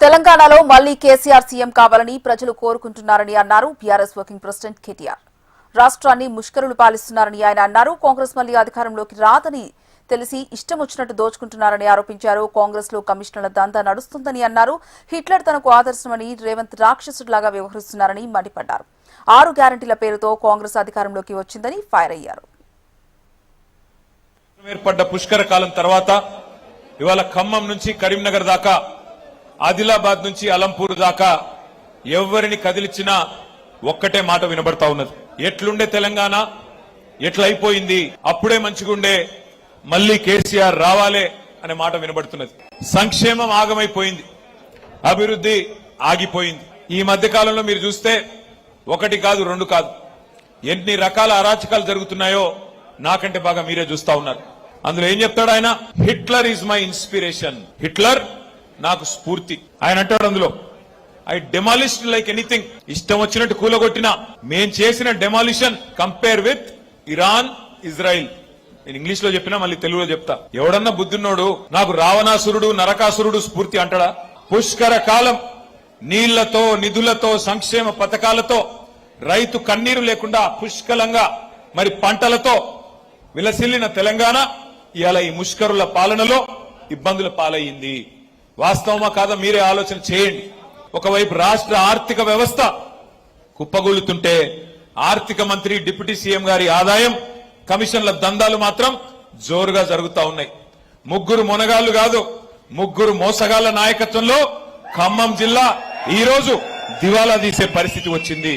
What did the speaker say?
తెలంగాణలో మళ్లీ కేసీఆర్ సీఎం కావాలని ప్రజలు కోరుకుంటున్నారని అన్నారు బీఆర్ఎస్ వర్కింగ్ ప్రెసిడెంట్ కేటీఆర్. రాష్ట్రాన్ని ముష్కరులు పాలిస్తున్నారని ఆయన అన్నారు. కాంగ్రెస్ మళ్లీ అధికారంలోకి రాదని తెలిసి ఇష్టం వచ్చినట్టు దోచుకుంటున్నారని ఆరోపించారు. కాంగ్రెస్ లో కమిషనర్ల దందా నడుస్తుందని అన్నారు. హిట్లర్ తనకు ఆదర్శమని రేవంత్ రాక్షసుడిలాగా వ్యవహరిస్తున్నారని మండిపడ్డారు. 6 గ్యారంటీల పేరుతో కాంగ్రెస్ అధికారంలోకి వచ్చిందని ఫైర్ అయ్యారు. ఏర్పడ్డ పుష్కర కాలం తర్వాత ఇవాళ ఖమ్మం నుంచి కరీంనగర్ దాకా, ఆదిలాబాద్ నుంచి అలంపూర్ దాకా ఎవరిని కదిలిచ్చినా ఒక్కటే మాట వినబడతా ఉన్నది. ఎట్లుండే తెలంగాణ, ఎట్లయిపోయింది, అప్పుడే మంచిగుండే, మళ్లీ కేసీఆర్ రావాలే అనే మాట వినబడుతున్నది. సంక్షేమం ఆగమైపోయింది, అభివృద్ధి ఆగిపోయింది. ఈ మధ్య కాలంలో మీరు చూస్తే 1 కాదు 2 కాదు ఎన్ని రకాల అరాచకాలు జరుగుతున్నాయో నాకంటే బాగా మీరే చూస్తా ఉన్నారు. అందులో ఏం చెప్తాడు ఆయన? Hitler is my inspiration, Hitler నాకు స్ఫూర్తి. ఆయన అంటాడు అందులో, ఐ డెమాలిష్డ్ లైక్ ఎనీథింగ్. ఇష్టం వచ్చినట్టు కూలగొట్టినా మేం చేసిన demolition compare with Iran, Israel. నేను ఇంగ్లీష్ లో చెప్పినా మళ్ళీ తెలుగులో చెప్తా. ఎవడన్నా బుద్ధిన్నోడు నాకు రావణాసురుడు, నరకాసురుడు స్ఫూర్తి అంటాడా? పుష్కర కాలం నీళ్లతో, నిధులతో, సంక్షేమ పథకాలతో, రైతు కన్నీరు లేకుండా పుష్కలంగా మరి పంటలతో విలసిల్లిన తెలంగాణ ఇవాళ ఈ ముష్కరుల పాలనలో ఇబ్బందుల పాలయ్యింది. వాస్తవమా కాదా మీరే ఆలోచన చేయండి. ఒకవైపు రాష్ట్ర ఆర్థిక వ్యవస్థ కుప్పగొల్లుతుంటే ఆర్థిక మంత్రి, డిప్యూటీ సీఎం గారి ఆదాయం, కమిషన్ల దందాలు మాత్రం జోరుగా జరుగుతా ఉన్నాయి. 3 మొనగాళ్లు కాదు, 3 మోసగాళ్ల నాయకత్వంలో ఖమ్మం జిల్లా ఈ రోజు దివాలా తీసే పరిస్థితి వచ్చింది.